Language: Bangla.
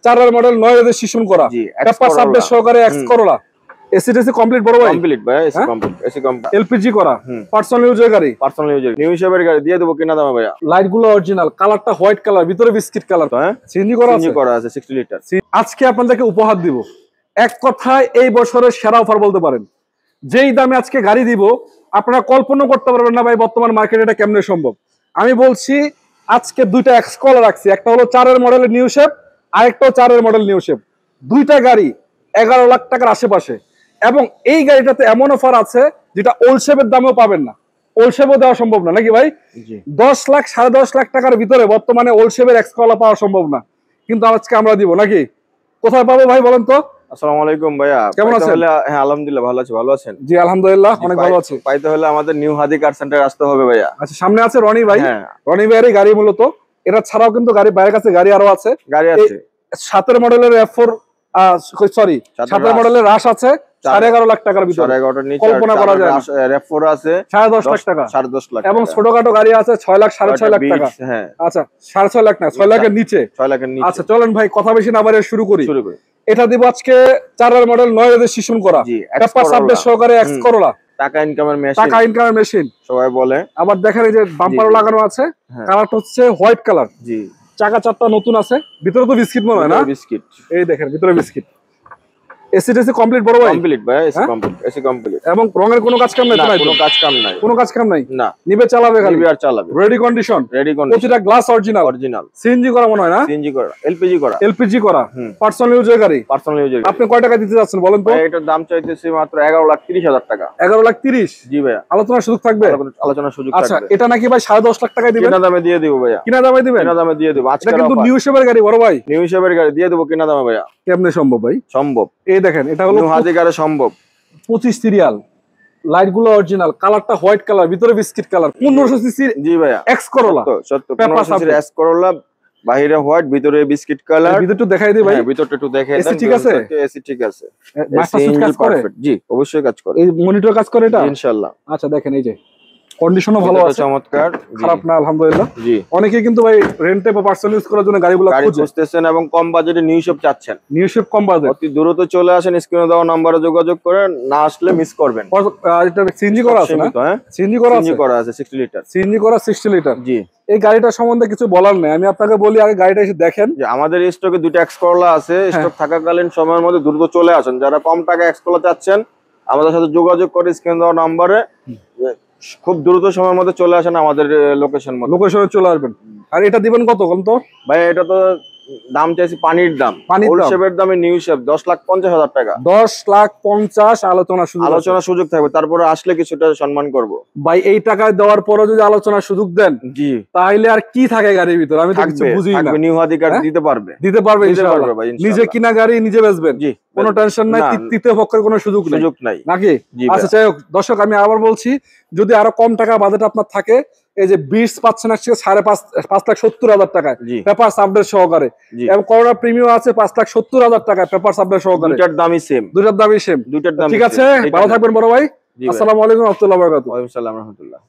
4 মডেল 9 রেজিস্ট্রেশন করা, পেপার আপডেট সহকারে এক্স করোলা, এসি টেসি কমপ্লিট বড় ভাই? কমপ্লিট ভাই, AC complete, AC complete, LPG করা, পার্সোনাল ইউজের গাড়ি, পার্সোনাল ইউজার, নিউ শেপের গাড়ি দিয়ে দেব কিনা দামে ভাইয়া। লাইট গুলো অরিজিনাল, কালারটা হোয়াইট কালার, ভিতরে বিস্কিট কালার, হ্যাঁ সিএনজি করা আছে, সিএনজি করা আছে 60 লিটার। আজকে আপনাদেরকে উপহার দিব, এক কথায় এই বছরের সেরা অফার বলতে পারেন। যেই দামে আজকে গাড়ি দিব আপনারা কল্পনা করতে পারবেন না ভাই, বর্তমান মার্কেটে এটা কেমনে সম্ভব। আমি বলছি আজকে দুইটা এক্স কলার রাখছি, একটা হলো 4 মডেলের নিউ শেপ, আরেকটাও 4 মডেল নিউ শেপ, দুইটা গাড়ি 11 লাখ টাকার আশেপাশে। এবং এই গাড়িটাতে এমন অফার আছে যেটা ওল্ড শেপের দামেও পাবেন না, ওল্ড শেপও দেওয়া সম্ভব না, নাকি ভাই? 10 লাখ 10.5 লাখ টাকার ভিতরে বর্তমানে ওল্ড শেপের এক্স কলা পাওয়া সম্ভব না, কিন্তু আজকে আমরা দিব, নাকি? কোথায় পাবো ভাই বলেন তো? আসসালামু আলাইকুম ভাইয়া, কেমন আছেন? হ্যাঁ আলহামদুলিল্লাহ ভালো আছি, ভালো আছেন? জি আলহামদুলিল্লাহ অনেক ভালো আছি। পাইতে হলে আমাদের নিউ হাদি কার সেন্টারে আসতে হবে ভাইয়া। আচ্ছা সামনে আছে রনি ভাই, রনি ভাইয়ের গাড়ি মূলত, এটা ছাড়াও কিন্তু গাড়ি বাইরের কাছে গাড়ি আরো আছে, গাড়ি আছে 7 মডেলের F4 সরি 7 মডেলের রাশ আছে 11.5 লাখ টাকার ভিতরে, কল্পনা করা যায় না। F4 আছে 10.5 লাখ টাকা, 10.5 লাখ, এবং ছোটখাটো গাড়ি আছে 6 লাখ 6.5 লাখ টাকা। হ্যাঁ আচ্ছা 6.5 লাখ না, 6 লাখের নিচে, 6 লাখের নিচে। আচ্ছা চলেন ভাই কথা বেশি না বাড়িয়ে শুরু করি। এটা দিব আজকে 4 মডেল 9 রেজিস্ট্রেশন করা, পেপার আপডেট সহকারে এক্স করোলা, টাকা ইনকামের মেশিন সবাই বলে। আবার দেখেন এই যে বাম্পারও লাগানো আছে, কালারটা হচ্ছে হোয়াইট কালার, জি চাকা চারটা নতুন আছে, ভিতরে তো বিস্কিট মনে হয় না? বিস্কিট, এই দেখেন ভিতরে বিস্কিট। এসি টেসি কমপ্লিট বড় ভাই? কমপ্লিট ভাই, এসি কমপ্লিট, এসি কমপ্লিট। এবং রঙের কোনো কাজ কাম নাই? কোনো কাজ কাম নাই, কোনো কাজ কাম নাই না, নিবে চালাবে খালি, নিবে আর চালাবে। রেডি কন্ডিশন, প্রতিটা গ্লাস অরিজিনাল, সিএনজি করা মনে হয় না? সিএনজি করা, এলপিজি করা, পার্সোনাল ইউজের গাড়ি, পার্সোনাল ইউজার। আপনি কয় টাকা দিতে যাচ্ছেন বলেন তো? এটার দাম চাইতেছি মাত্র 11,30,000 টাকা। 11,30,000? জি ভাইয়া। আলোচনার সুযোগ থাকবে? আলোচনার সুযোগ থাকবে। আচ্ছা এটা নাকি ভাই 10.5 লাখ টাকায় দিবেন? কিনা দামে দিয়ে দেব ভাইয়া। কিনা দামে দিবেন? কিনা দামে দিয়ে দেব। আজকে কিন্তু নিউ শেপের গাড়ি বড় ভাই, নিউ শেপের গাড়ি দিয়ে দেব কিনা দামে ভাইয়া। কেমনে সম্ভব ভাই? সম্ভব, এই দেখেন এটা হলো হাজিগারে সম্ভব, 25 সিরিয়াল, লাইট গুলো অরিজিনাল, কালারটা হোয়াইট কালার, ভিতরে বিস্কিট কালার, 1500 সিসি। জি ভাইয়া এক্স করোলা, সত্য 1500 সিসি এক্স করোলা, বাইরে হোয়াইট ভিতরে বিস্কিট কালার। ভিতরটা দেখাই দিই ভাই, ভিতরটা একটু দেখাই দেন। এসি ঠিক আছে? এসি ঠিক আছে, মাস্টার সুইচ কাজ করে? জি অবশ্যই কাজ করে। এই মনিটর কাজ করে এটা ইনশাআল্লাহ। আচ্ছা দেখেন এই যে কন্ডিশনও ভালো আছে, চমৎকার, খারাপ না আলহামদুলিল্লাহ। জি অনেকে কিন্তু ভাই রেন্টে বা পার্সোনাল ইউজ করার জন্য গাড়িগুলো খুঁজতেছেন এবং কম বাজেটে নিউ শেপ চাচ্ছেন, নিউ শেপ কম বাজেট, অতি দ্রুত চলে আসেন, স্ক্রিনে দেওয়া নম্বরে যোগাযোগ করেন, না আসলে মিস করবেন। এটা সিএনজি করা আছে না? হ্যাঁ সিএনজি করা আছে 60 লিটার, সিএনজি করা 60 লিটার। জি এই গাড়িটা সম্বন্ধে কিছু বলার নেই, আমি আপনাকে বলি আগে গাড়িটা এসে দেখেন। যে আমাদের স্টকে দুটো এক্স করোলা আছে, স্টক থাকাকালীন সময়ের মধ্যে দ্রুত চলে আসেন। যারা কম টাকা এক্স করোলা চাচ্ছেন আমাদের সাথে যোগাযোগ করে স্ক্রিনে দেওয়া নম্বরে খুব দ্রুত সময়ের মধ্যে চলে আসেন আমাদের লোকেশনে চলে আসবেন। আর এটা দিবেন কত কোন তো ভাই? এটা তো দাম চাইছি পানির দাম, ওল্ড শেপের দামে নিউ শেপ 10,50,000 টাকা। 10,50,000 আলোচনা সুযোগ থাকবে, তারপরে আসলে কিছুটা সম্মান করব ভাই। এই টাকায় দেওয়ার পরে যদি আলোচনা সুযোগ দেন, জি তাহলে আর কি থাকে গাড়ির ভিতর? আমি তো কিছু বুঝি না। নিউ হাদি কার দিতে পারবে ইনশাআল্লাহ ভাই, নিজে কিনা গাড়ি নিজে বেচবেন, জি কোনো টেনশন নাই, তৃতীয় পক্ষের কোনো সুযোগ নাই নাকি? আচ্ছা যাই হোক দর্শক, আমি আবার বলছি যদি আরো কম টাকা বাজেট আপনার থাকে, এই যে 20 পাচ্ছেন আজকে 5,70,000 টাকায় পেপার আপডেট সহকারে, এবং করোনা প্রিমিয়াম আছে 5,70,000 টাকায় পেপার আপডেট সহকারে। দুইটার দামই সেম, ঠিক আছে? ভালো থাকবেন বড় ভাই। আসসালামু আলাইকুম ওয়া রাহমাতুল্লাহি ওয়া বারাকাতুহু। ওয়া আলাইকুম আসসালাম ওয়া রাহমাতুল্লাহ।